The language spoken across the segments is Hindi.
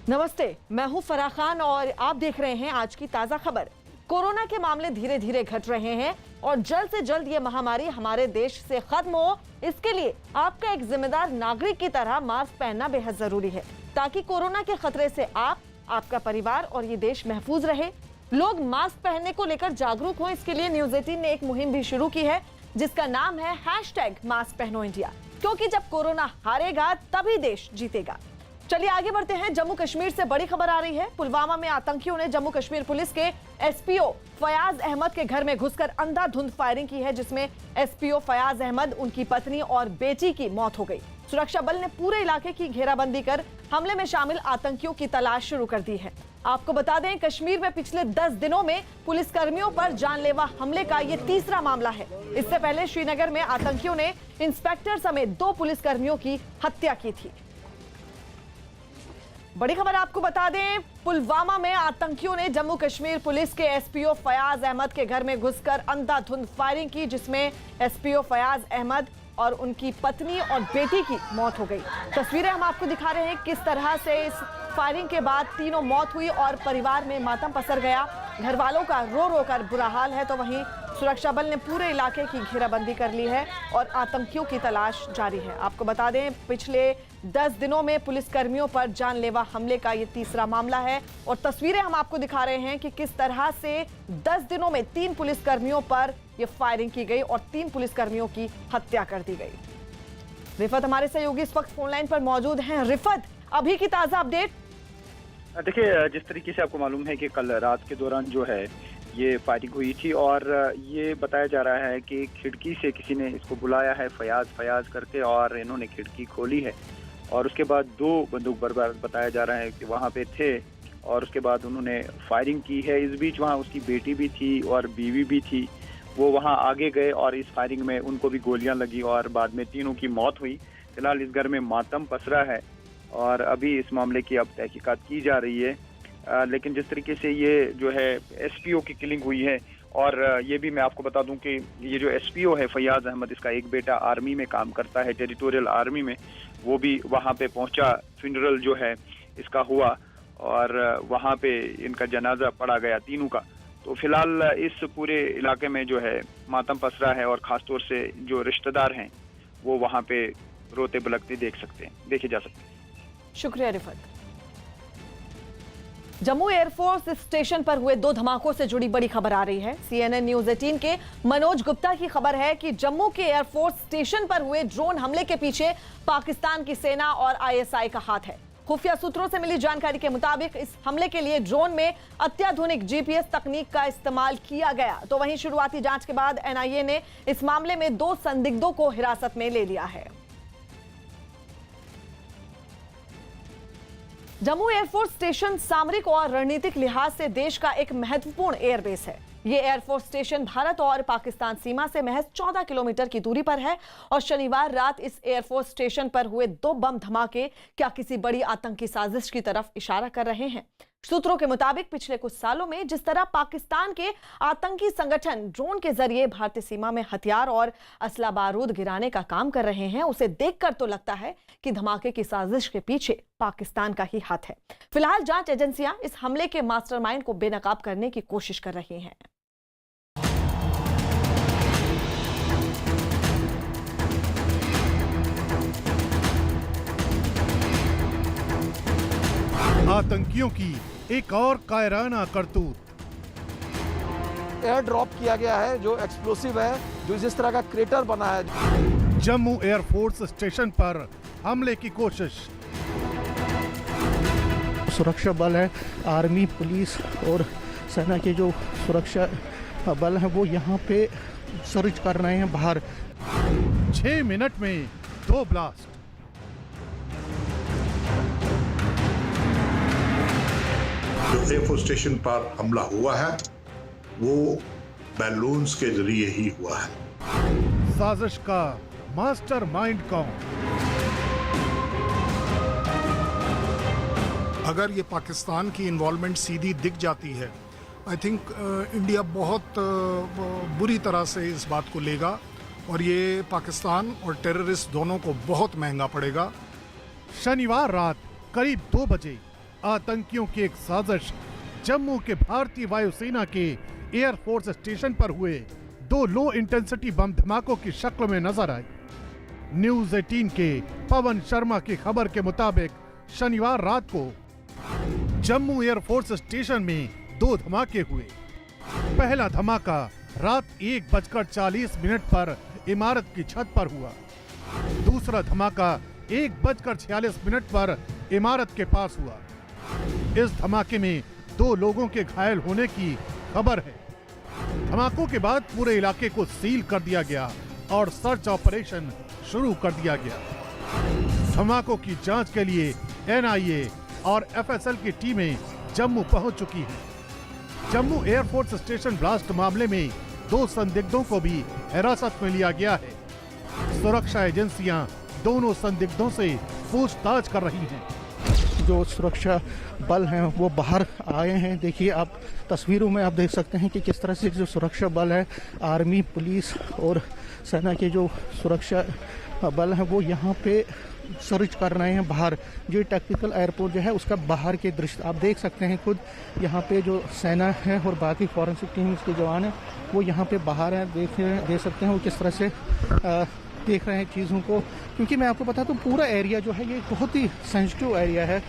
नमस्ते, मैं हूं फराह खान और आप देख रहे हैं आज की ताजा खबर। कोरोना के मामले धीरे धीरे घट रहे हैं और जल्द से जल्द ये महामारी हमारे देश से खत्म हो, इसके लिए आपका एक जिम्मेदार नागरिक की तरह मास्क पहनना बेहद जरूरी है, ताकि कोरोना के खतरे से आप, आपका परिवार और ये देश महफूज रहे। लोग मास्क पहनने को लेकर जागरूक हो, इसके लिए न्यूज 18 ने एक मुहिम भी शुरू की है, जिसका नाम है #मास्क पहनो इंडिया, क्योंकि जब कोरोना हारेगा तभी देश जीतेगा। चलिए आगे बढ़ते हैं। जम्मू कश्मीर से बड़ी खबर आ रही है। पुलवामा में आतंकियों ने जम्मू कश्मीर पुलिस के एसपीओ फयाज अहमद के घर में घुसकर अंधाधुंध फायरिंग की है, जिसमें एसपीओ फयाज अहमद, उनकी पत्नी और बेटी की मौत हो गई। सुरक्षा बल ने पूरे इलाके की घेराबंदी कर हमले में शामिल आतंकियों की तलाश शुरू कर दी है। आपको बता दें, कश्मीर में पिछले 10 दिनों में पुलिसकर्मियों पर जानलेवा हमले का ये तीसरा मामला है। इससे पहले श्रीनगर में आतंकियों ने इंस्पेक्टर समेत 2 पुलिसकर्मियों की हत्या की थी। बड़ी खबर आपको बता दें, पुलवामा में आतंकियों ने जम्मू कश्मीर पुलिस के एसपीओ फयाज अहमद के घर में घुसकर अंधाधुंध फायरिंग की, जिसमें एसपीओ फयाज अहमद और उनकी पत्नी और बेटी की मौत हो गई। तस्वीरें हम आपको दिखा रहे हैं किस तरह से इस फायरिंग के बाद तीनों मौत हुई और परिवार में मातम पसर गया। घर वालों का रो रो कर बुरा हाल है, तो वहीं सुरक्षा बल ने पूरे इलाके की घेराबंदी कर ली है और आतंकियों की तलाश जारी है। आपको बता दें, पिछले 10 दिनों में पुलिसकर्मियों पर जानलेवा हमले का ये तीसरा मामला है और तस्वीरें हम आपको दिखा रहे हैं कि किस तरह से 10 दिनों में 3 पुलिसकर्मियों पर यह फायरिंग की गई और 3 पुलिसकर्मियों की हत्या कर दी गई। रिफत हमारे सहयोगी इस वक्त फोनलाइन पर मौजूद हैं। रिफत, अभी की ताजा अपडेट। देखिए, जिस तरीके से आपको मालूम है कि कल रात के दौरान जो है ये फायरिंग हुई थी और ये बताया जा रहा है कि खिड़की से किसी ने इसको बुलाया है फयाज फयाज करके, और इन्होंने खिड़की खोली है और उसके बाद 2 बंदूक बरबार बताया जा रहा है कि वहाँ पे थे और उसके बाद उन्होंने फायरिंग की है। इस बीच वहाँ उसकी बेटी भी थी और बीवी भी थी, वो वहाँ आगे गए और इस फायरिंग में उनको भी गोलियां लगी और बाद में तीनों की मौत हुई। फिलहाल इस घर में मातम पसरा है और अभी इस मामले की अब तहकीकात की जा रही है। लेकिन जिस तरीके से ये जो है एसपीओ की किलिंग हुई है, और ये भी मैं आपको बता दूं कि ये जो एसपीओ है फयाज अहमद, इसका एक बेटा आर्मी में काम करता है, टेरिटोरियल आर्मी में, वो भी वहाँ पे पहुँचा। फ्यूनरल जो है इसका हुआ और वहाँ पे इनका जनाजा पड़ा गया तीनों का। तो फिलहाल इस पूरे इलाके में जो है मातम पसरा है और ख़ासतौर से जो रिश्तेदार हैं वो वहाँ पे रोते बिलखते देखे जा सकते हैं। शुक्रिया रिफत। जम्मू एयरफोर्स स्टेशन पर हुए 2 धमाकों से जुड़ी बड़ी खबर आ रही है। CNN न्यूज 18 के मनोज गुप्ता की खबर है कि जम्मू के एयरफोर्स स्टेशन पर हुए ड्रोन हमले के पीछे पाकिस्तान की सेना और ISI का हाथ है। खुफिया सूत्रों से मिली जानकारी के मुताबिक इस हमले के लिए ड्रोन में अत्याधुनिक GPS तकनीक का इस्तेमाल किया गया। तो वहीं शुरुआती जांच के बाद NIA ने इस मामले में 2 संदिग्धों को हिरासत में ले लिया है। जम्मू एयरफोर्स स्टेशन सामरिक और रणनीतिक लिहाज से देश का एक महत्वपूर्ण एयरबेस है। ये एयरफोर्स स्टेशन भारत और पाकिस्तान सीमा से महज 14 किलोमीटर की दूरी पर है और शनिवार रात इस एयरफोर्स स्टेशन पर हुए 2 बम धमाके क्या किसी बड़ी आतंकी साजिश की तरफ इशारा कर रहे हैं? सूत्रों के मुताबिक पिछले कुछ सालों में जिस तरह पाकिस्तान के आतंकी संगठन ड्रोन के जरिए भारतीय सीमा में हथियार और असला बारूद गिराने का काम कर रहे हैं, उसे देखकर तो लगता है कि धमाके की साजिश के पीछे पाकिस्तान का ही हाथ है। फिलहाल जांच एजेंसियां इस हमले के मास्टरमाइंड को बेनकाब करने की कोशिश कर रही हैं। आतंकियों की एक और कायराना करतूत। एयर ड्रॉप किया गया है जो एक्सप्लोसिव है, जो जिस तरह का क्रेटर बना है। जम्मू एयरफोर्स स्टेशन पर हमले की कोशिश। सुरक्षा बल है, आर्मी, पुलिस और सेना के जो सुरक्षा बल हैं वो यहाँ पे सर्च कर रहे हैं बाहर। 6 मिनट में 2 ब्लास्ट। जो एयरफोर्स स्टेशन पर हमला हुआ है वो बैलून्स के जरिए ही हुआ है। साजिश का मास्टरमाइंड कौन? अगर ये पाकिस्तान की इन्वॉल्वमेंट सीधी दिख जाती है, आई थिंक इंडिया बहुत बुरी तरह से इस बात को लेगा और ये पाकिस्तान और टेररिस्ट दोनों को बहुत महंगा पड़ेगा। शनिवार रात करीब 2 बजे आतंकियों की एक साजिश जम्मू के भारतीय वायुसेना के एयरफोर्स स्टेशन पर हुए 2 लो इंटेंसिटी बम धमाकों की शक्ल में नजर आए। न्यूज 18 के पवन शर्मा की खबर के मुताबिक शनिवार रात को जम्मू एयरफोर्स स्टेशन में 2 धमाके हुए। पहला धमाका रात 1:40 पर इमारत की छत पर हुआ। दूसरा धमाका 1:46 पर इमारत के पास हुआ। इस धमाके में 2 लोगों के घायल होने की खबर है। धमाकों के बाद पूरे इलाके को सील कर दिया गया और सर्च ऑपरेशन शुरू कर दिया गया। धमाकों की जांच के लिए NIA और FSL की टीमें जम्मू पहुंच चुकी हैं। जम्मू एयरफोर्स स्टेशन ब्लास्ट मामले में 2 संदिग्धों को भी हिरासत में लिया गया है। सुरक्षा एजेंसियां दोनों संदिग्धों से पूछताछ कर रही हैं। जो सुरक्षा बल हैं वो बाहर आए हैं। देखिए आप तस्वीरों में आप देख सकते हैं कि किस तरह से जो सुरक्षा बल है, आर्मी, पुलिस और सेना के जो सुरक्षा बल हैं वो यहाँ पे सर्च कर रहे हैं बाहर। जो टेक्निकल एयरपोर्ट जो है उसका बाहर के दृश्य आप देख सकते हैं खुद। यहाँ पे जो सेना है और बाकी फॉरेंसिक टीम के जवान हैं वो यहाँ पे बाहर हैं। देख सकते हैं वो किस तरह से देख रहे हैं चीज़ों को, क्योंकि मैं आपको बता दूं पूरा एरिया जो है ये बहुत ही सेंसिटिव एरिया है।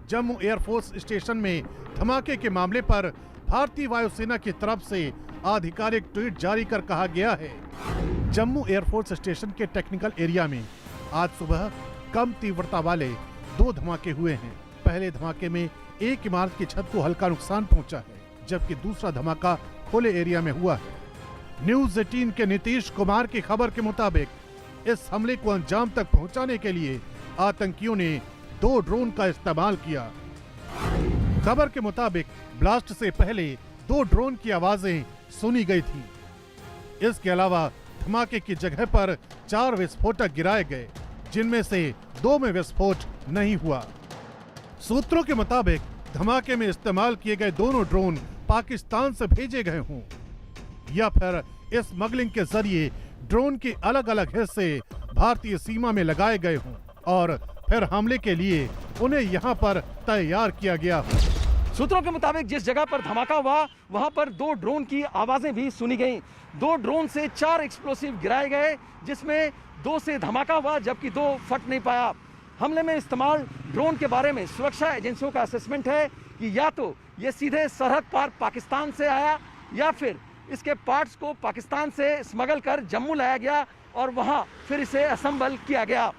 जम्मू एयरफोर्स स्टेशन में धमाके के मामले पर भारतीय वायुसेना की तरफ से आधिकारिक ट्वीट जारी कर कहा गया है, जम्मू एयरफोर्स स्टेशन के टेक्निकल एरिया में आज सुबह कम तीव्रता वाले 2 धमाके हुए हैं। पहले धमाके में एक इमारत की छत को हल्का नुकसान पहुंचा है, जबकि दूसरा धमाका खुले एरिया में हुआ है। न्यूज 18 के नीतीश कुमार की खबर के मुताबिक इस हमले को अंजाम तक पहुंचाने के लिए आतंकियों ने 2 ड्रोन का इस्तेमाल किया। खबर के मुताबिक ब्लास्ट से पहले 2 ड्रोन की आवाजें सुनी गई थी। इसके अलावा धमाके की जगह पर 4 विस्फोटक गिराए गए, जिनमें से 2 में विस्फोट नहीं हुआ। सूत्रों के मुताबिक धमाके में इस्तेमाल किए गए दोनों ड्रोन पाकिस्तान से भेजे गए हों या फिर स्मगलिंग के जरिए ड्रोन के अलग अलग हिस्से भारतीय सीमा में लगाए गए हों और फिर हमले के लिए उन्हें यहां पर तैयार किया गया हो। सूत्रों के मुताबिक जिस जगह पर धमाका हुआ वहां पर 2 ड्रोन की आवाजें भी सुनी गईं। 2 ड्रोन से 4 एक्सप्लोसिव गिराए गए, जिसमें 2 से धमाका हुआ जबकि 2 फट नहीं पाया। हमले में इस्तेमाल ड्रोन के बारे में सुरक्षा एजेंसियों का असेसमेंट है कि या तो ये सीधे सरहद पार पाकिस्तान से आया या फिर इसके पार्ट्स को पाकिस्तान से स्मगल कर जम्मू लाया गया और वहां फिर इसे असेंबल किया गया।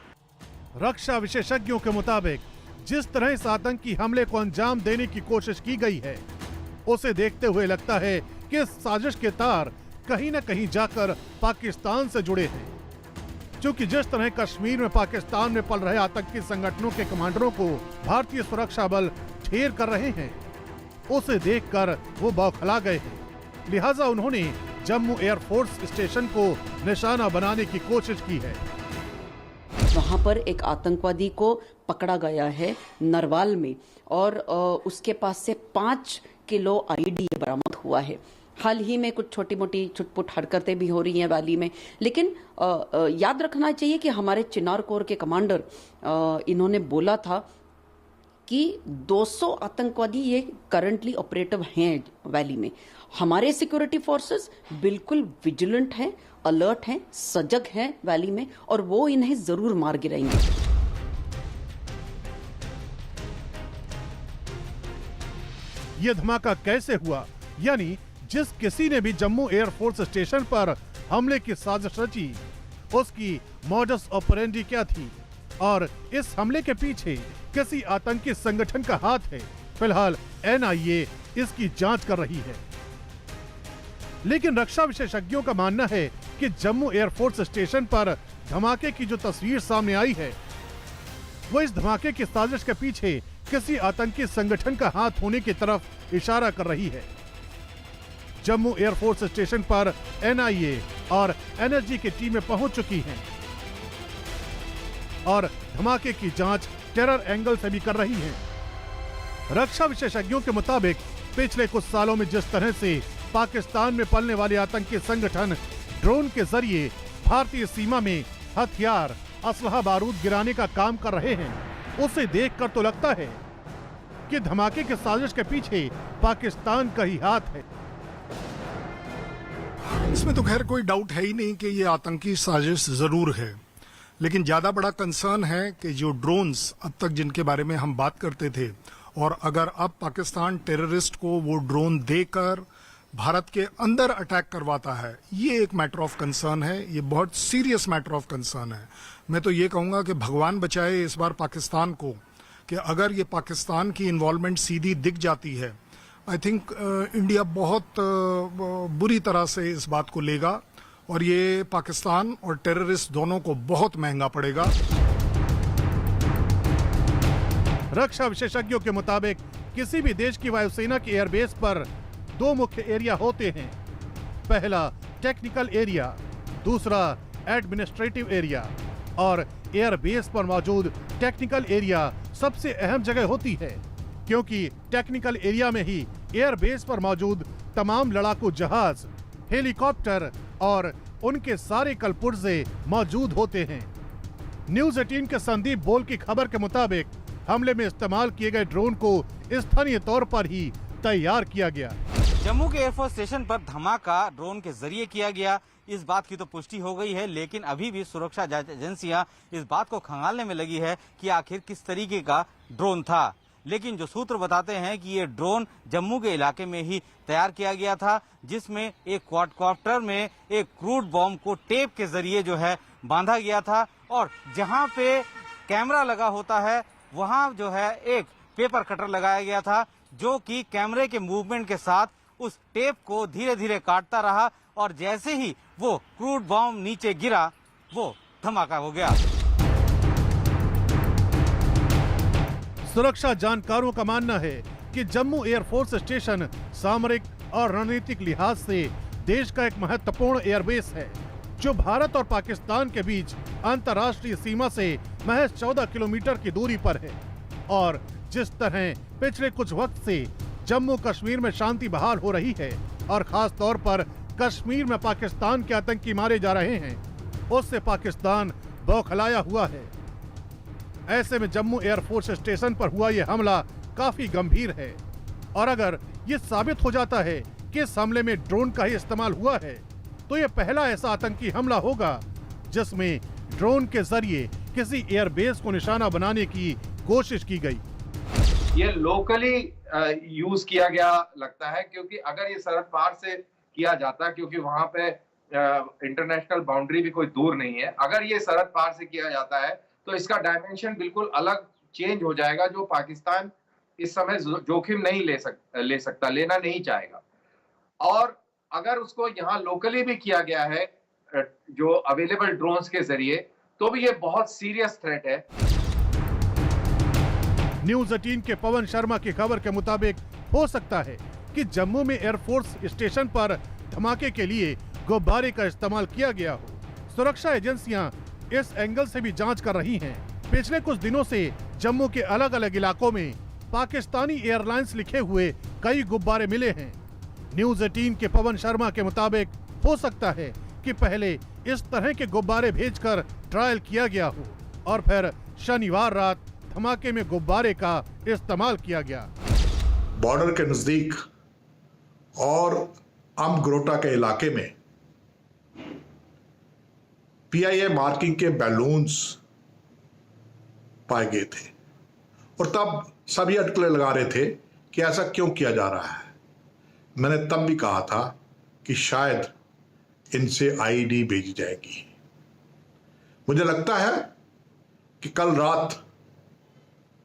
रक्षा विशेषज्ञों के मुताबिक जिस तरह इस आतंकी हमले को अंजाम देने की कोशिश की गई है, उसे देखते हुए लगता है कि इस साजिश के तार कहीं न कहीं जाकर पाकिस्तान से जुड़े हैं। क्योंकि जिस तरह कश्मीर में पाकिस्तान में पल रहे आतंकी संगठनों के कमांडरों को भारतीय सुरक्षा बल ढेर कर रहे हैं, उसे देखकर वो बौखला गए हैं। लिहाजा उन्होंने जम्मू एयरफोर्स स्टेशन को निशाना बनाने की कोशिश की है। वहां पर एक आतंकवादी को पकड़ा गया है नरवाल में और उसके पास से 5 किलो IED बरामद हुआ है। हाल ही में कुछ छोटी मोटी छुटपुट हरकतें भी हो रही हैं वैली में, लेकिन याद रखना चाहिए कि हमारे चिनार कोर के कमांडर इन्होंने बोला था कि 200 आतंकवादी ये करंटली ऑपरेटिव हैं वैली में। हमारे सिक्योरिटी फोर्सेस बिल्कुल विजिलेंट हैं, अलर्ट हैं, सजग हैं वैली में और वो इन्हें जरूर मार गिराएंगे। यह धमाका कैसे हुआ, यानी जिस किसी ने भी जम्मू एयरफोर्स स्टेशन पर हमले की साजिश रची, उसकी मॉडस ऑपरेंडी क्या थी और इस हमले के पीछे किसी आतंकी संगठन का हाथ है, फिलहाल NIA इसकी जांच कर रही है। लेकिन रक्षा विशेषज्ञों का मानना है कि जम्मू एयरफोर्स स्टेशन पर धमाके की जो तस्वीर सामने आई है, वो इस धमाके की साजिश के पीछे किसी आतंकी संगठन का हाथ होने की तरफ इशारा कर रही है। जम्मू एयरफोर्स स्टेशन पर NIA और NSG की टीमें पहुंच चुकी हैं और धमाके की जांच टेरर एंगल से भी कर रही हैं। रक्षा विशेषज्ञों के मुताबिक पिछले कुछ सालों में जिस तरह से पाकिस्तान में पलने वाले आतंकी संगठन ड्रोन के जरिए भारतीय सीमा में हथियार, असलहा, बारूद गिराने का काम कर रहे हैं, उसे देखकर तो लगता है कि धमाके की साजिश के पीछे पाकिस्तान का ही हाथ है। इसमें तो खैर कोई डाउट है ही नहीं कि ये आतंकी साजिश जरूर है, लेकिन ज्यादा बड़ा कंसर्न है कि जो ड्रोन्स अब तक जिनके बारे में हम बात करते थे, और अगर अब पाकिस्तान टेररिस्ट को वो ड्रोन देकर भारत के अंदर अटैक करवाता है, ये एक मैटर ऑफ कंसर्न है, ये बहुत सीरियस मैटर ऑफ कंसर्न है। मैं तो ये कहूंगा कि भगवान बचाए इस बार पाकिस्तान को, कि अगर ये पाकिस्तान की इन्वॉल्वमेंट सीधी दिख जाती है, आई थिंक इंडिया बहुत बुरी तरह से इस बात को लेगा और ये पाकिस्तान और टेररिस्ट दोनों को बहुत महंगा पड़ेगा। रक्षा विशेषज्ञों के मुताबिक किसी भी देश की वायुसेना की एयरबेस पर दो मुख्य एरिया होते हैं। पहला टेक्निकल एरिया, दूसरा एडमिनिस्ट्रेटिव एरिया। और एयरबेस पर मौजूद टेक्निकल एरिया सबसे अहम जगह होती है, क्योंकि टेक्निकल एरिया में ही एयरबेस पर मौजूद तमाम लड़ाकू जहाज, हेलीकॉप्टर और उनके सारे कलपुर्जे मौजूद होते हैं। न्यूज 18 के संदीप बोल की खबर के मुताबिक हमले में इस्तेमाल किए गए ड्रोन को स्थानीय तौर पर ही तैयार किया गया। जम्मू के एयरफोर्स स्टेशन पर धमाका ड्रोन के जरिए किया गया, इस बात की तो पुष्टि हो गई है, लेकिन अभी भी सुरक्षा जांच एजेंसियां इस बात को खंगालने में लगी है कि आखिर किस तरीके का ड्रोन था। लेकिन जो सूत्र बताते हैं कि ये ड्रोन जम्मू के इलाके में ही तैयार किया गया था, जिसमें एक क्वाडकॉप्टर में एक क्रूड बॉम्ब को टेप के जरिए जो है बांधा गया था, और जहां पे कैमरा लगा होता है वहां जो है एक पेपर कटर लगाया गया था, जो कि कैमरे के मूवमेंट के साथ उस टेप को धीरे धीरे काटता रहा, और जैसे ही वो क्रूड बॉम्ब नीचे गिरा वो धमाका हो गया। सुरक्षा जानकारों का मानना है कि जम्मू एयरफोर्स स्टेशन सामरिक और रणनीतिक लिहाज से देश का एक महत्वपूर्ण एयरबेस है, जो भारत और पाकिस्तान के बीच अंतर्राष्ट्रीय सीमा से महज 14 किलोमीटर की दूरी पर है। और जिस तरह पिछले कुछ वक्त से जम्मू कश्मीर में शांति बहाल हो रही है और खास तौर पर कश्मीर में पाकिस्तान के आतंकी मारे जा रहे हैं, उससे पाकिस्तान बौखलाया हुआ है। ऐसे में जम्मू एयरफोर्स स्टेशन पर हुआ यह हमला काफी गंभीर है, और अगर ये साबित हो जाता है कि इस हमले में ड्रोन का ही इस्तेमाल हुआ है, तो यह पहला ऐसा आतंकी हमला होगा जिसमें ड्रोन के जरिए किसी एयरबेस को निशाना बनाने की कोशिश की गई। ये लोकली यूज किया गया लगता है, क्योंकि अगर ये सरहद पार से किया जाता, क्योंकि वहां पे इंटरनेशनल बाउंड्री भी कोई दूर नहीं है, अगर ये सरहद पार से किया जाता है तो इसका डायमेंशन बिल्कुल अलग चेंज हो जाएगा, जो पाकिस्तान इस समय जोखिम नहीं ले सकता, लेना नहीं चाहेगा। और अगर उसको यहाँ लोकली भी किया गया है जो अवेलेबल ड्रोन्स के जरिए, तो भी ये बहुत सीरियस थ्रेट है। न्यूज 18 के पवन शर्मा की खबर के मुताबिक हो सकता है कि जम्मू में एयरफोर्स स्टेशन पर धमाके के लिए गुब्बारे का इस्तेमाल किया गया हो। सुरक्षा एजेंसियां इस एंगल से भी जांच कर रही हैं। पिछले कुछ दिनों से जम्मू के अलग अलग इलाकों में पाकिस्तानी एयरलाइंस लिखे हुए कई गुब्बारे मिले हैं। न्यूज 18 के पवन शर्मा के मुताबिक हो सकता है कि पहले इस तरह के गुब्बारे भेजकर ट्रायल किया गया हो और फिर शनिवार रात धमाके में गुब्बारे का इस्तेमाल किया गया। बॉर्डर के नजदीक और अमग्रोटा के इलाके में PIA मार्किंग के बैलून्स पाए गए थे, और तब सभी अटकलें लगा रहे थे कि ऐसा क्यों किया जा रहा है। मैंने तब भी कहा था कि शायद इनसे IED भेजी जाएगी। मुझे लगता है कि कल रात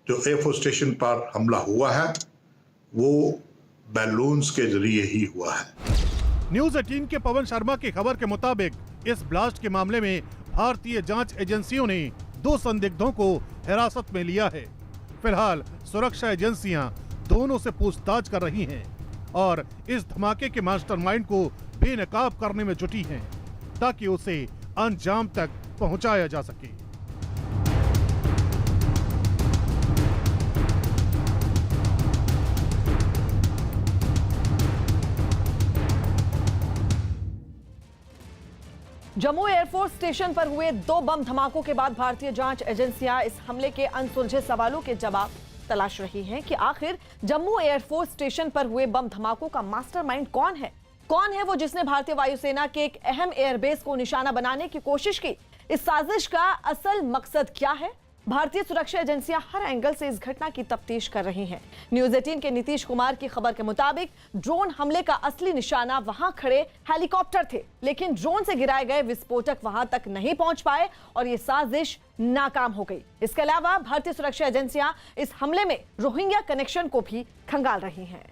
जो एयरफोर्स स्टेशन पर हमला हुआ है वो बैलून्स के जरिए ही हुआ है। न्यूज 18 के पवन शर्मा की खबर के मुताबिक इस ब्लास्ट के मामले में भारतीय जांच एजेंसियों ने 2 संदिग्धों को हिरासत में लिया है। फिलहाल सुरक्षा एजेंसियां दोनों से पूछताछ कर रही हैं और इस धमाके के मास्टरमाइंड को बेनकाब करने में जुटी हैं, ताकि उसे अंजाम तक पहुंचाया जा सके। जम्मू एयरफोर्स स्टेशन पर हुए 2 बम धमाकों के बाद भारतीय जांच एजेंसियां इस हमले के अनसुलझे सवालों के जवाब तलाश रही हैं कि आखिर जम्मू एयरफोर्स स्टेशन पर हुए बम धमाकों का मास्टरमाइंड कौन है? कौन है वो जिसने भारतीय वायुसेना के एक अहम एयरबेस को निशाना बनाने की कोशिश की? इस साजिश का असल मकसद क्या है? भारतीय सुरक्षा एजेंसियां हर एंगल से इस घटना की तफ्तीश कर रही हैं। न्यूज 18 के नीतीश कुमार की खबर के मुताबिक ड्रोन हमले का असली निशाना वहां खड़े हेलीकॉप्टर थे, लेकिन ड्रोन से गिराए गए विस्फोटक वहां तक नहीं पहुंच पाए और ये साजिश नाकाम हो गई। इसके अलावा भारतीय सुरक्षा एजेंसियां इस हमले में रोहिंग्या कनेक्शन को भी खंगाल रही हैं।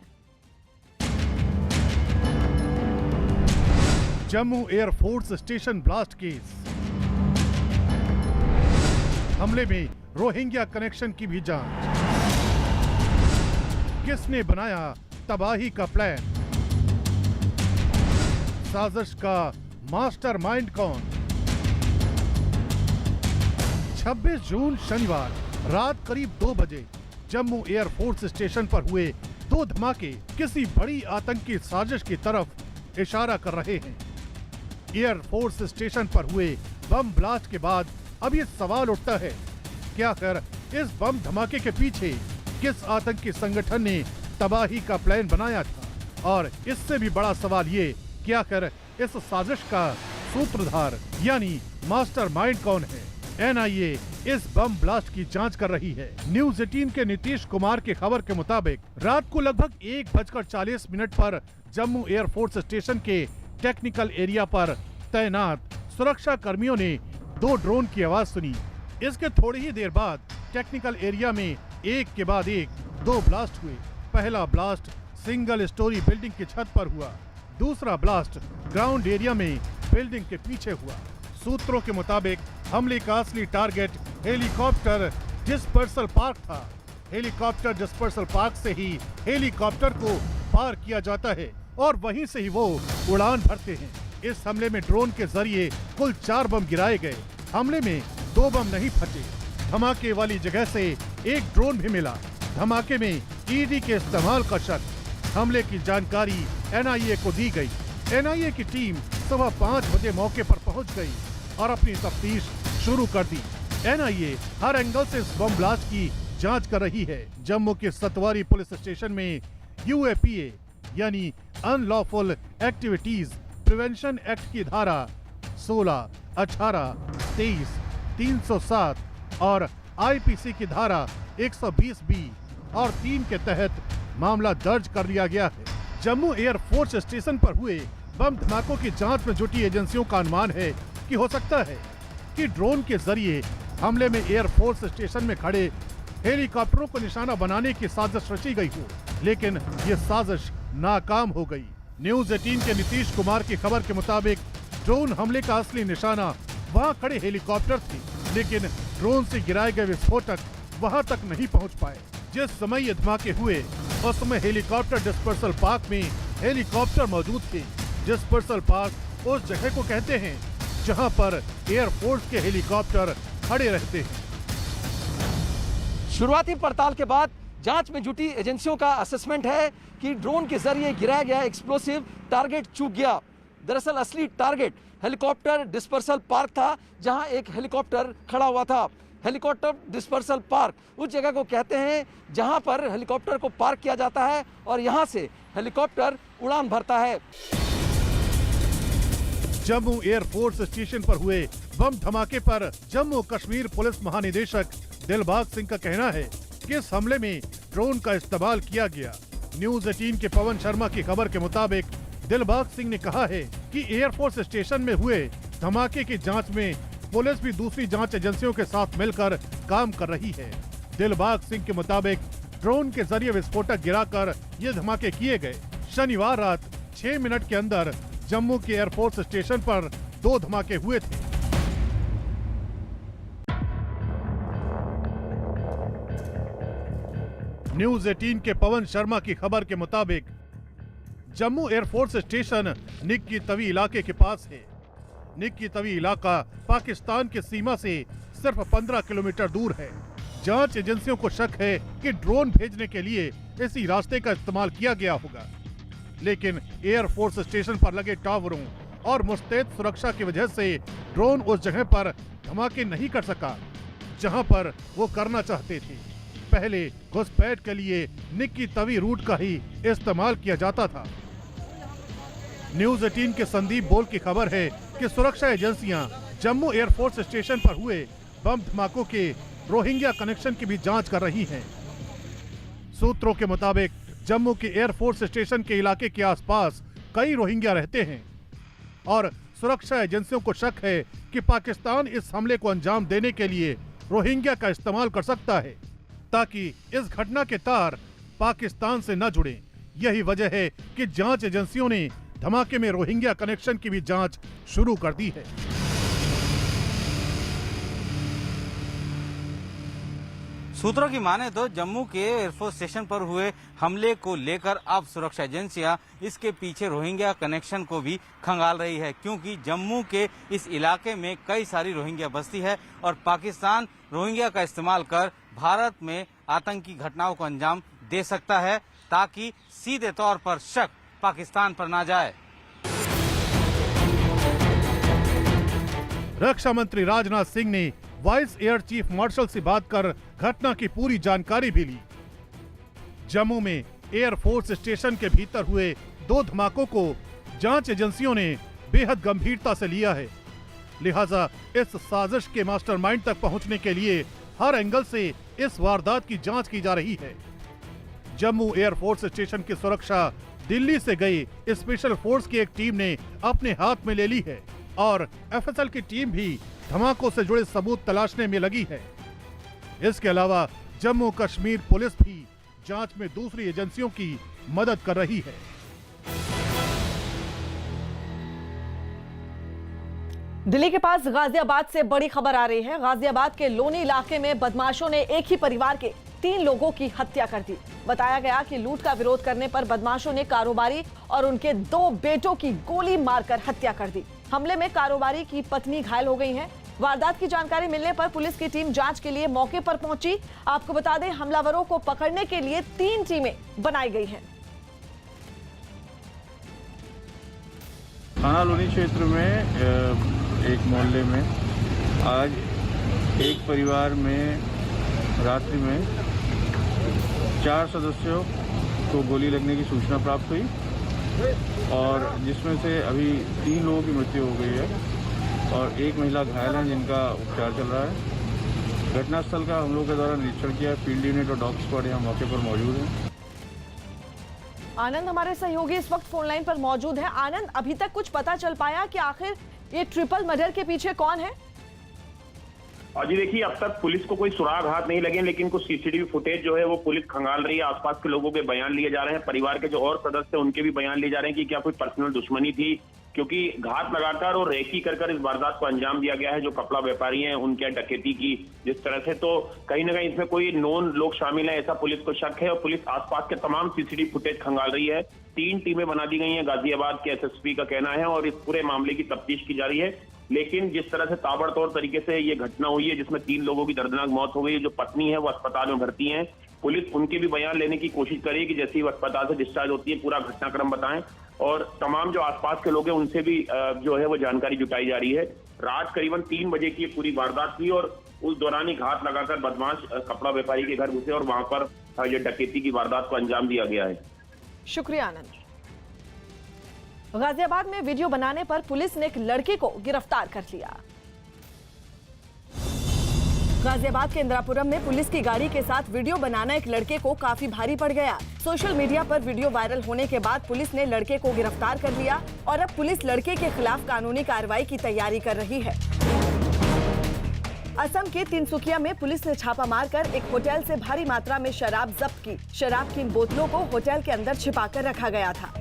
Jammu air force station blast case, हमले में रोहिंग्या कनेक्शन की भी जांच, किसने बनाया तबाही का प्लान, साजिश का मास्टरमाइंड कौन? 26 जून शनिवार रात करीब 2 बजे जम्मू एयरफोर्स स्टेशन पर हुए 2 धमाके किसी बड़ी आतंकी साजिश की तरफ इशारा कर रहे हैं। एयरफोर्स स्टेशन पर हुए बम ब्लास्ट के बाद अब ये सवाल उठता है कि आखिर इस बम धमाके के पीछे किस आतंकी संगठन ने तबाही का प्लान बनाया था, और इससे भी बड़ा सवाल ये कि आखिर इस साजिश का सूत्रधार यानी मास्टरमाइंड कौन है। एनआईए इस बम ब्लास्ट की जांच कर रही है। न्यूज 18 के नीतीश कुमार की खबर के मुताबिक रात को लगभग 1:40 पर जम्मू एयरफोर्स स्टेशन के टेक्निकल एरिया पर तैनात सुरक्षा कर्मियों ने 2 ड्रोन की आवाज सुनी। इसके थोड़ी ही देर बाद टेक्निकल एरिया में एक के बाद एक 2 ब्लास्ट हुए। पहला ब्लास्ट सिंगल स्टोरी बिल्डिंग की छत पर हुआ, दूसरा ब्लास्ट ग्राउंड एरिया में बिल्डिंग के पीछे हुआ। सूत्रों के मुताबिक हमले का असली टारगेट हेलीकॉप्टर डिस्पर्सल पार्क था। हेलीकॉप्टर डिस्पर्सल पार्क से ही हेलीकॉप्टर को पार किया जाता है और वहीं से ही वो उड़ान भरते हैं। इस हमले में ड्रोन के जरिए कुल 4 बम गिराए गए। हमले में 2 बम नहीं फटे। धमाके वाली जगह से एक ड्रोन भी मिला। धमाके में ईडी के इस्तेमाल का शक। हमले की जानकारी एनआईए को दी गई। एनआईए की टीम सुबह 5 बजे मौके पर पहुंच गई और अपनी तफ्तीश शुरू कर दी। एनआईए हर एंगल से इस बम ब्लास्ट की जांच कर रही है। जम्मू के सतवारी पुलिस स्टेशन में यूएपीए यानी अनलॉफुल एक्टिविटीज प्रिवेंशन एक्ट की धारा 16, 18, 23, 307 और आईपीसी की धारा 120B और 3 के तहत मामला दर्ज कर लिया गया है। जम्मू एयरफोर्स स्टेशन पर हुए बम धमाकों की जांच में जुटी एजेंसियों का अनुमान है कि हो सकता है कि ड्रोन के जरिए हमले में एयरफोर्स स्टेशन में खड़े हेलीकॉप्टरों को निशाना बनाने की साजिश रची गई हो, लेकिन ये साजिश नाकाम हो गई। न्यूज 18 के नीतीश कुमार की खबर के मुताबिक ड्रोन हमले का असली निशाना वहां खड़े हेलीकॉप्टर थे, लेकिन ड्रोन से गिराए गए विस्फोटक वहां तक नहीं पहुंच पाए। जिस समय ये धमाके हुए उस समय हेलीकॉप्टर डिस्पर्सल पार्क में हेलीकॉप्टर मौजूद थे। डिस्पर्सल पार्क उस जगह को कहते हैं जहां पर एयरफोर्स के हेलीकॉप्टर खड़े रहते हैं। शुरुआती पड़ताल के बाद जांच में जुटी एजेंसियों का असेसमेंट है कि ड्रोन के जरिए गिराया गया एक्सप्लोसिव टारगेट चूक गया। दरअसल असली टारगेट हेलीकॉप्टर डिस्पर्सल पार्क था, जहां एक हेलीकॉप्टर खड़ा हुआ था। हेलीकॉप्टर डिस्पर्सल पार्क उस जगह को कहते हैं जहां पर हेलीकॉप्टर को पार्क किया जाता है और यहां से हेलीकॉप्टर उड़ान भरता है। जम्मू एयरफोर्स स्टेशन पर हुए बम धमाके पर जम्मू कश्मीर पुलिस महानिदेशक दिलबाग सिंह का कहना है कि इस हमले में ड्रोन का इस्तेमाल किया गया। न्यूज 18 के पवन शर्मा की खबर के मुताबिक दिलबाग सिंह ने कहा है कि एयरफोर्स स्टेशन में हुए धमाके की जांच में पुलिस भी दूसरी जांच एजेंसियों के साथ मिलकर काम कर रही है। दिलबाग सिंह के मुताबिक ड्रोन के जरिए विस्फोटक गिराकर ये धमाके किए गए। शनिवार रात 6 मिनट के अंदर जम्मू के एयरफोर्स स्टेशन पर 2 धमाके हुए थे। न्यूज 18 के पवन शर्मा की खबर के मुताबिक जम्मू एयरफोर्स स्टेशन निक्की तवी इलाके के पास है। निक्की तवी इलाका पाकिस्तान की सीमा से सिर्फ 15 किलोमीटर दूर है। जांच एजेंसियों को शक है कि ड्रोन भेजने के लिए इसी रास्ते का इस्तेमाल किया गया होगा, लेकिन एयरफोर्स स्टेशन पर लगे टावरों और मुस्तैद सुरक्षा की वजह से ड्रोन उस जगह पर धमाके नहीं कर सका जहां पर वो करना चाहते थे। पहले घुसपैठ के लिए निक्की तवी रूट का ही इस्तेमाल किया जाता था। न्यूज 18 के संदीप बोल की खबर है कि सुरक्षा एजेंसियां जम्मू एयरफोर्स स्टेशन पर हुए बम धमाकों के रोहिंग्या कनेक्शन की भी जांच कर रही हैं। सूत्रों के मुताबिक जम्मू के एयरफोर्स स्टेशन के इलाके के आसपास कई रोहिंग्या रहते हैं और सुरक्षा एजेंसियों को शक है कि पाकिस्तान इस हमले को अंजाम देने के लिए रोहिंग्या का इस्तेमाल कर सकता है ताकि इस घटना के तार पाकिस्तान से न जुड़े। यही वजह है कि जांच एजेंसियों ने धमाके में रोहिंग्या कनेक्शन की भी जांच शुरू कर दी है। सूत्रों की माने तो जम्मू के एयरफोर्स स्टेशन पर हुए हमले को लेकर अब सुरक्षा एजेंसियां इसके पीछे रोहिंग्या कनेक्शन को भी खंगाल रही है, क्योंकि जम्मू के इस इलाके में कई सारी रोहिंग्या बस्ती है और पाकिस्तान रोहिंग्या का इस्तेमाल कर भारत में आतंकी घटनाओं को अंजाम दे सकता है ताकि सीधे तौर पर शक पाकिस्तान पर ना जाए। रक्षा मंत्री राजनाथ सिंह ने वाइस एयर चीफ मार्शल से बात कर घटना की पूरी जानकारी भी ली। जम्मू में एयरफोर्स स्टेशन के भीतर हुए 2 धमाकों को जांच एजेंसियों ने बेहद गंभीरता से लिया है, लिहाजा इस साजिश के मास्टरमाइंड तक पहुंचने के लिए हर एंगल से इस वारदात की जांच की जा रही है। जम्मू एयरफोर्स स्टेशन की सुरक्षा दिल्ली से गई स्पेशल फोर्स की एक टीम ने अपने हाथ में ले ली है और एफएसएल की टीम भी धमाकों से जुड़े सबूत तलाशने में लगी है। इसके अलावा जम्मू कश्मीर पुलिस भी जांच में दूसरी एजेंसियों की मदद कर रही है। दिल्ली के पास गाजियाबाद से बड़ी खबर आ रही है। गाजियाबाद के लोनी इलाके में बदमाशों ने एक ही परिवार के 3 लोगों की हत्या कर दी। बताया गया कि लूट का विरोध करने पर बदमाशों ने कारोबारी और उनके 2 बेटों की गोली मारकर हत्या कर दी। हमले में कारोबारी की पत्नी घायल हो गई है। वारदात की जानकारी मिलने पर पुलिस की टीम जांच के लिए मौके पर पहुंची। आपको बता दें, हमलावरों को पकड़ने के लिए 3 टीमें बनाई गई हैं। थाना लोनी क्षेत्र में एक मोहल्ले में आज एक परिवार में रात्रि में 4 सदस्यों को गोली लगने की सूचना प्राप्त हुई और जिसमें से अभी 3 लोगों की मृत्यु हो गई है और एक महिला घायल है जिनका उपचार चल रहा है। घटनास्थल का हम लोगों के द्वारा निरीक्षण किया। फील्ड यूनिट और डॉग स्क्वाड यहाँ मौके पर मौजूद है। आनंद हमारे सहयोगी इस वक्त फोन लाइन पर मौजूद है। आनंद, अभी तक कुछ पता चल पाया कि आखिर ये ट्रिपल मर्डर के पीछे कौन है? जी देखिए, अब तक पुलिस को कोई सुराग हाथ नहीं लगे, लेकिन कुछ सीसीटीवी फुटेज जो है वो पुलिस खंगाल रही है। आसपास के लोगों के बयान लिए जा रहे हैं, परिवार के जो और सदस्य हैं उनके भी बयान लिए जा रहे हैं कि क्या कोई पर्सनल दुश्मनी थी, क्योंकि घात लगाकर और रेकी कर इस वारदात को अंजाम दिया गया है। जो कपड़ा व्यापारी हैं उनके डकैती की जिस तरह से, तो कहीं ना कहीं इसमें कोई नॉन लोग शामिल हैं ऐसा पुलिस को शक है और पुलिस आसपास के तमाम सीसीटीवी फुटेज खंगाल रही है। 3 टीमें बना दी गई हैं, गाजियाबाद के एसएसपी का कहना है, और इस पूरे मामले की तफ्तीश की जा रही है। लेकिन जिस तरह से ताबड़तोड़ तरीके से ये घटना हुई है जिसमें 3 लोगों की दर्दनाक मौत हो गई है, जो पत्नी है वो अस्पताल में भर्ती है, पुलिस उनके भी बयान लेने की कोशिश करेगी कि जैसे ही वो अस्पताल से डिस्चार्ज होती है पूरा घटनाक्रम बताएं, और तमाम जो आसपास के लोग हैं उनसे भी जो है वो जानकारी जुटाई जा रही है। रात करीबन 3 बजे की पूरी वारदात हुई और उस दौरान ही घात लगाकर बदमाश कपड़ा व्यापारी के घर घुसे और वहां पर ये डकैती की वारदात को अंजाम दिया गया है। शुक्रिया आनंद। गाजियाबाद में वीडियो बनाने पर पुलिस ने एक लड़के को गिरफ्तार कर लिया। गाजियाबाद के इंदिरापुरम में पुलिस की गाड़ी के साथ वीडियो बनाना एक लड़के को काफी भारी पड़ गया। सोशल मीडिया पर वीडियो वायरल होने के बाद पुलिस ने लड़के को गिरफ्तार कर लिया और अब पुलिस लड़के के खिलाफ कानूनी कार्रवाई की तैयारी कर रही है। असम के तिनसुकिया में पुलिस ने छापा मारकर एक होटल से भारी मात्रा में शराब जब्त की। शराब की इन बोतलों को होटल के अंदर छिपाकर रखा गया था।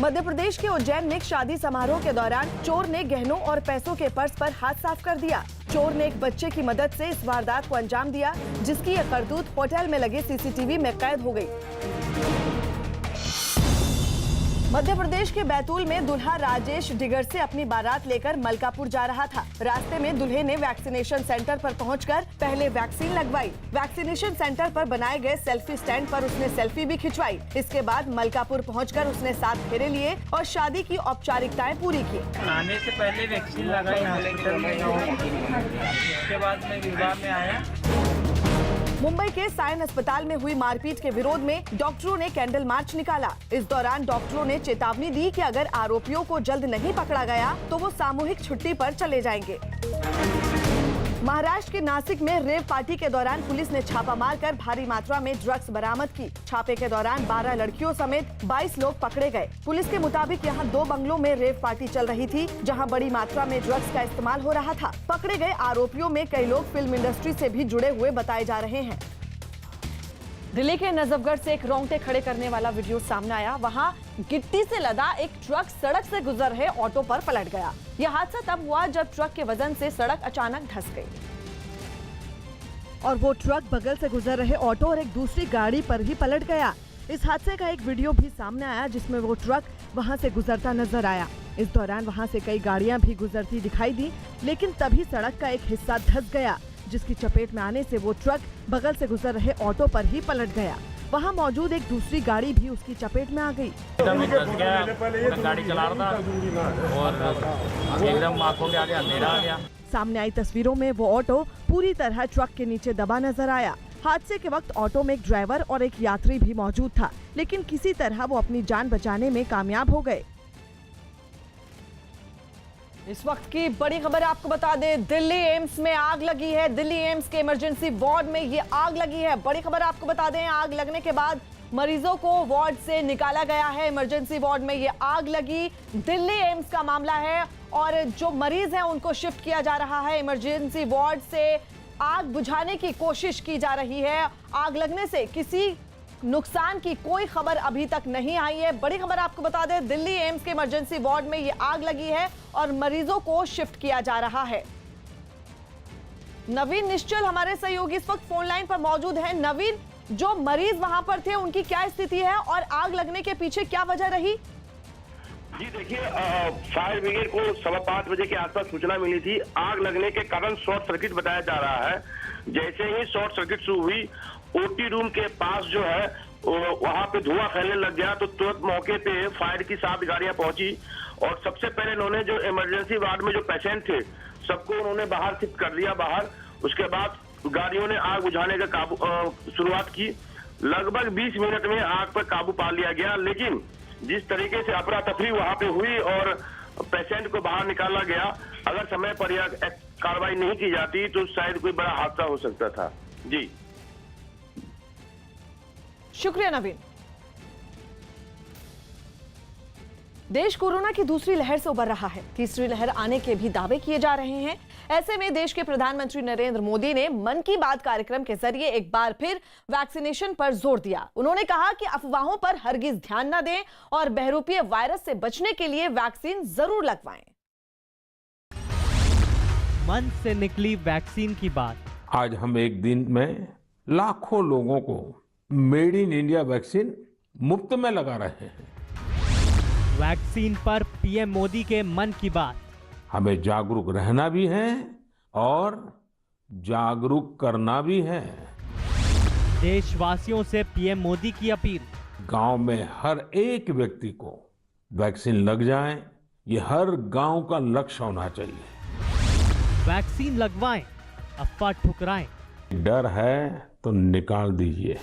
मध्य प्रदेश के उज्जैन में एक शादी समारोह के दौरान चोर ने गहनों और पैसों के पर्स पर हाथ साफ कर दिया। चोर ने एक बच्चे की मदद से इस वारदात को अंजाम दिया, जिसकी यह करतूत होटल में लगे सीसीटीवी में कैद हो गई। मध्य प्रदेश के बैतूल में दूल्हा राजेश डिगर से अपनी बारात लेकर मलकापुर जा रहा था। रास्ते में दूल्हे ने वैक्सीनेशन सेंटर पर पहुंचकर पहले वैक्सीन लगवाई। वैक्सीनेशन सेंटर पर बनाए गए सेल्फी स्टैंड पर उसने सेल्फी भी खिंचवाई। इसके बाद मलकापुर पहुंचकर उसने 7 फेरे लिए और शादी की औपचारिकताएं पूरी की। आने से पहले वैक्सीन लगाई हॉस्पिटल में, उसके बाद मैं विवाह में आया। मुंबई के सायन अस्पताल में हुई मारपीट के विरोध में डॉक्टरों ने कैंडल मार्च निकाला। इस दौरान डॉक्टरों ने चेतावनी दी कि अगर आरोपियों को जल्द नहीं पकड़ा गया तो वो सामूहिक छुट्टी पर चले जाएंगे। महाराष्ट्र के नासिक में रेव पार्टी के दौरान पुलिस ने छापा मारकर भारी मात्रा में ड्रग्स बरामद की। छापे के दौरान 12 लड़कियों समेत 22 लोग पकड़े गए। पुलिस के मुताबिक यहां 2 बंगलों में रेव पार्टी चल रही थी, जहां बड़ी मात्रा में ड्रग्स का इस्तेमाल हो रहा था। पकड़े गए आरोपियों में कई लोग फिल्म इंडस्ट्री से भी जुड़े हुए बताए जा रहे हैं। दिल्ली के नजफगढ़ से एक रोंगटे खड़े करने वाला वीडियो सामने आया। वहां गिट्टी से लदा एक ट्रक सड़क से गुजर रहे ऑटो पर पलट गया। यह हादसा तब हुआ जब ट्रक के वजन से सड़क अचानक धंस गई और वो ट्रक बगल से गुजर रहे ऑटो और एक दूसरी गाड़ी पर ही पलट गया। इस हादसे का एक वीडियो भी सामने आया जिसमें वो ट्रक वहां से गुजरता नजर आया। इस दौरान वहां से कई गाड़ियां भी गुजरती दिखाई दी, लेकिन तभी सड़क का एक हिस्सा धंस गया, जिसकी चपेट में आने से वो ट्रक बगल से गुजर रहे ऑटो पर ही पलट गया। वहां मौजूद एक दूसरी गाड़ी भी उसकी चपेट में आ गई। गाड़ी चला रहा था और एकदम आंखों के आगे अंधेरा आ गया। सामने आई तस्वीरों में वो ऑटो पूरी तरह ट्रक के नीचे दबा नजर आया। हादसे के वक्त ऑटो में एक ड्राइवर और एक यात्री भी मौजूद था, लेकिन किसी तरह वो अपनी जान बचाने में कामयाब हो गए। इस वक्त की बड़ी खबर आपको बता दें, दिल्ली एम्स में आग लगी है। दिल्ली एम्स के इमरजेंसी वार्ड में ये आग लगी है। बड़ी खबर आपको बता दें, आग लगने के बाद मरीजों को वार्ड से निकाला गया है। इमरजेंसी वार्ड में ये आग लगी, दिल्ली एम्स का मामला है और जो मरीज हैं उनको शिफ्ट किया जा रहा है। इमरजेंसी वार्ड से आग बुझाने की कोशिश की जा रही है। आग लगने से किसी नुकसान की कोई खबर अभी तक नहीं आई है। बड़ी खबर आपको बता दें, दिल्ली एम्स के इमरजेंसी वार्ड में ये आग लगी है और मरीजों को शिफ्ट किया जा रहा है। नवीन निश्चल हमारे सहयोगी इस वक्त फोन लाइन पर मौजूद हैं। नवीन, जो मरीज वहां पर थे उनकी क्या स्थिति है और आग लगने के पीछे क्या वजह रही? जी देखिए, फायर ब्रिगेड को 5:15 बजे के आसपास सूचना मिली थी। आग लगने के कारण शॉर्ट सर्किट बताया जा रहा है। जैसे ही शॉर्ट सर्किट शुरू हुई, ओटी रूम के पास जो है वहां पे धुआं फैलने लग गया, तो तुरंत मौके पे फायर की 7 गाड़ियां पहुंची और सबसे पहले इन्होंने जो इमरजेंसी वार्ड में जो पेशेंट थे सबको उन्होंने बाहर शिफ्ट कर दिया बाहर। उसके बाद गाड़ियों ने आग बुझाने का शुरुआत की। लगभग 20 मिनट में आग पर काबू पा लिया गया, लेकिन जिस तरीके से अफरा तफरी वहां पे हुई और पेशेंट को बाहर निकाला गया, अगर समय पर यह कार्रवाई नहीं की जाती तो शायद कोई बड़ा हादसा हो सकता था। जी शुक्रिया नवीन। देश कोरोना की दूसरी लहर से उबर रहा है। तीसरी लहर आने के भी दावे किए जा रहे हैं। ऐसे में देश के प्रधानमंत्री नरेंद्र मोदी ने मन की बात कार्यक्रम के जरिए एक बार फिर वैक्सीनेशन पर जोर दिया। उन्होंने कहा कि अफवाहों पर हरगिज ध्यान न दें और बहरूपीय वायरस से बचने के लिए वैक्सीन जरूर लगवाएं। मन से निकली वैक्सीन की बात। आज हम एक दिन में लाखों लोगों को मेड इन इंडिया वैक्सीन मुफ्त में लगा रहे हैं। वैक्सीन पर पीएम मोदी के मन की बात। हमें जागरूक रहना भी है और जागरूक करना भी है। देशवासियों से पीएम मोदी की अपील। गांव में हर एक व्यक्ति को वैक्सीन लग जाए, ये हर गांव का लक्ष्य होना चाहिए। वैक्सीन लगवाएं, अफवाह ठुकराएं। डर है तो निकाल दीजिए।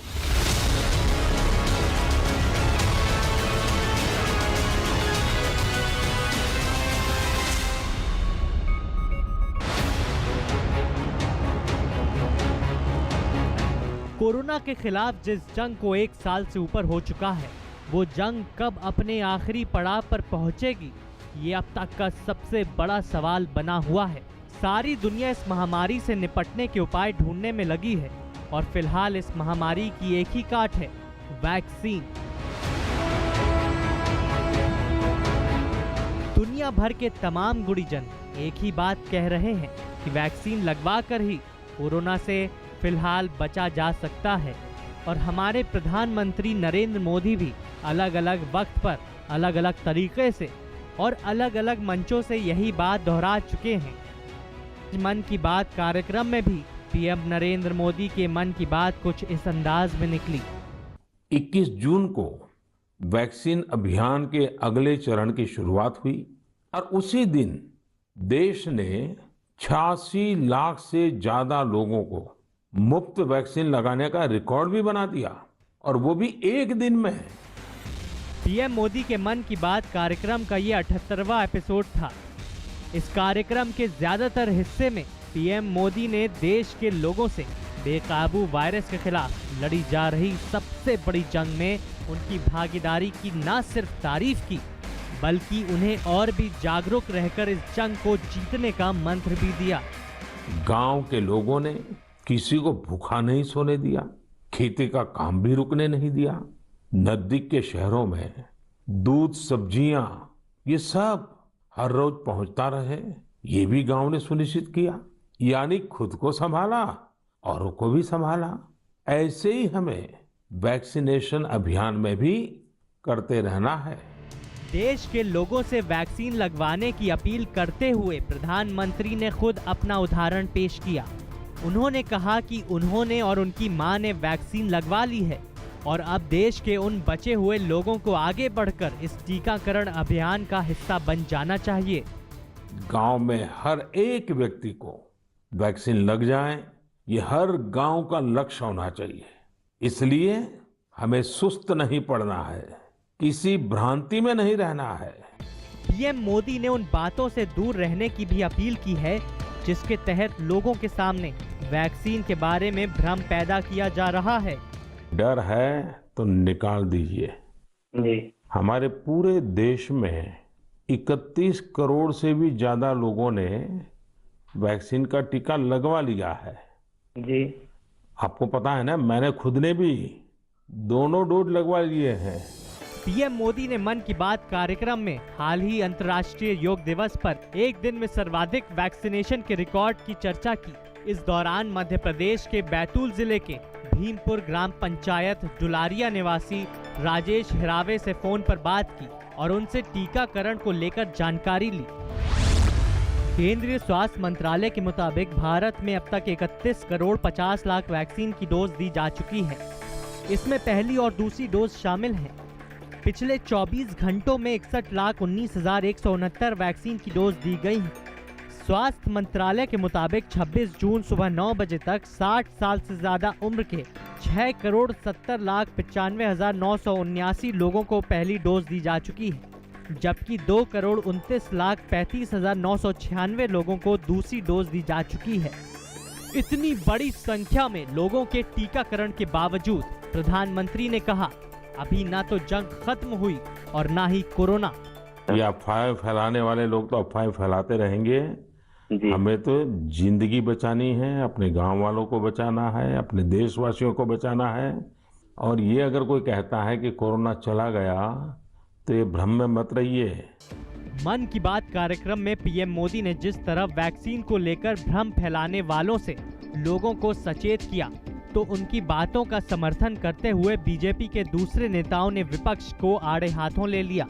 कोरोना के खिलाफ जिस जंग को 1 साल से ऊपर हो चुका है, वो जंग कब अपने आखिरी पड़ाव पर पहुंचेगी, ये अब तक का सबसे बड़ा सवाल बना हुआ है। सारी दुनिया इस महामारी से निपटने के उपाय ढूंढने में लगी है और फिलहाल इस महामारी की एक ही काट है, वैक्सीन। दुनिया भर के तमाम गुड़ीजन एक ही बात कह रहे हैं कि वैक्सीन लगवा कर ही कोरोना से फिलहाल बचा जा सकता है और हमारे प्रधानमंत्री नरेंद्र मोदी भी अलग अलग वक्त पर अलग अलग तरीके से और अलग अलग मंचों से यही बात दोहरा चुके हैं। मन की बात कार्यक्रम में भी पीएम नरेंद्र मोदी के मन की बात कुछ इस अंदाज में निकली। 21 जून को वैक्सीन अभियान के अगले चरण की शुरुआत हुई और उसी दिन देश ने 86 लाख से ज्यादा लोगों को मुफ्त वैक्सीन लगाने का रिकॉर्ड भी बना दिया, और वो भी एक दिन में। पीएम मोदी के मन की बात कार्यक्रम का ये 78वां एपिसोड था। इस कार्यक्रम के ज्यादातर हिस्से में पीएम मोदी ने देश के लोगों से बेकाबू वायरस के खिलाफ लड़ी जा रही सबसे बड़ी जंग में उनकी भागीदारी की न सिर्फ तारीफ की, बल्कि उन्हें और भी जागरूक रहकर इस जंग को जीतने का मंत्र भी दिया। गांव के लोगों ने किसी को भूखा नहीं सोने दिया, खेती का काम भी रुकने नहीं दिया। नजदीक के शहरों में दूध, सब्जियां, ये सब हर रोज पहुंचता रहे, ये भी गांव ने सुनिश्चित किया। यानी खुद को संभाला, औरों को भी संभाला। ऐसे ही हमें वैक्सीनेशन अभियान में भी करते रहना है। देश के लोगों से वैक्सीन लगवाने की अपील करते हुए प्रधानमंत्री ने खुद अपना उदाहरण पेश किया। उन्होंने कहा कि उन्होंने और उनकी मां ने वैक्सीन लगवा ली है और अब देश के उन बचे हुए लोगों को आगे बढ़कर इस टीकाकरण अभियान का हिस्सा बन जाना चाहिए। गांव में हर एक व्यक्ति को वैक्सीन लग जाए, ये हर गांव का लक्ष्य होना चाहिए। इसलिए हमें सुस्त नहीं पड़ना है, किसी भ्रांति में नहीं रहना है। पीएम मोदी ने उन बातों से दूर रहने की भी अपील की है जिसके तहत लोगों के सामने वैक्सीन के बारे में भ्रम पैदा किया जा रहा है। डर है तो निकाल दीजिए। हमारे पूरे देश में 31 करोड़ से भी ज्यादा लोगों ने वैक्सीन का टीका लगवा लिया है। जी, आपको पता है ना, मैंने खुद ने भी दोनों डोज लगवा लिए हैं। पीएम मोदी ने मन की बात कार्यक्रम में हाल ही अंतर्राष्ट्रीय योग दिवस पर एक दिन में सर्वाधिक वैक्सीनेशन के रिकॉर्ड की चर्चा की। इस दौरान मध्य प्रदेश के बैतूल जिले के भीमपुर ग्राम पंचायत डुलारिया निवासी राजेश हिरावे से फोन पर बात की और उनसे टीकाकरण को लेकर जानकारी ली। केंद्रीय स्वास्थ्य मंत्रालय के मुताबिक भारत में अब तक 31 करोड़ 50 लाख वैक्सीन की डोज दी जा चुकी है। इसमें पहली और दूसरी डोज शामिल है। पिछले 24 घंटों में 61,19,169 वैक्सीन की डोज दी गई है। स्वास्थ्य मंत्रालय के मुताबिक 26 जून सुबह 9 बजे तक 60 साल से ज्यादा उम्र के 6,70,95,979 लोगों को पहली डोज दी जा चुकी है, जबकि 2,29,35,996 लोगों को दूसरी डोज दी जा चुकी है। इतनी बड़ी संख्या में लोगों के टीकाकरण के बावजूद प्रधानमंत्री ने कहा, अभी ना तो जंग खत्म हुई और ना ही कोरोना। ये अफवाह फैलाने वाले लोग तो अफवाह फैलाते रहेंगे। हमें तो जिंदगी बचानी है, अपने गांव वालों को बचाना है, अपने देशवासियों को बचाना है। और ये अगर कोई कहता है कि कोरोना चला गया तो ये भ्रम में मत रहिए। मन की बात कार्यक्रम में पीएम मोदी ने जिस तरह वैक्सीन को लेकर भ्रम फैलाने वालों से लोगों को सचेत किया, तो उनकी बातों का समर्थन करते हुए बीजेपी के दूसरे नेताओं ने विपक्ष को आड़े हाथों ले लिया।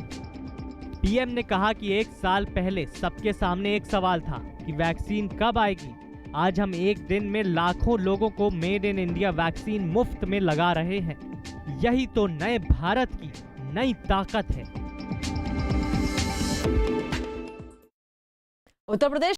पीएम ने कहा कि 1 साल पहले सबके सामने एक सवाल था कि वैक्सीन कब आएगी। आज हम एक दिन में लाखों लोगों को मेड इन इंडिया वैक्सीन मुफ्त में लगा रहे हैं। यही तो नए भारत की नई ताकत है। उत्तर प्रदेश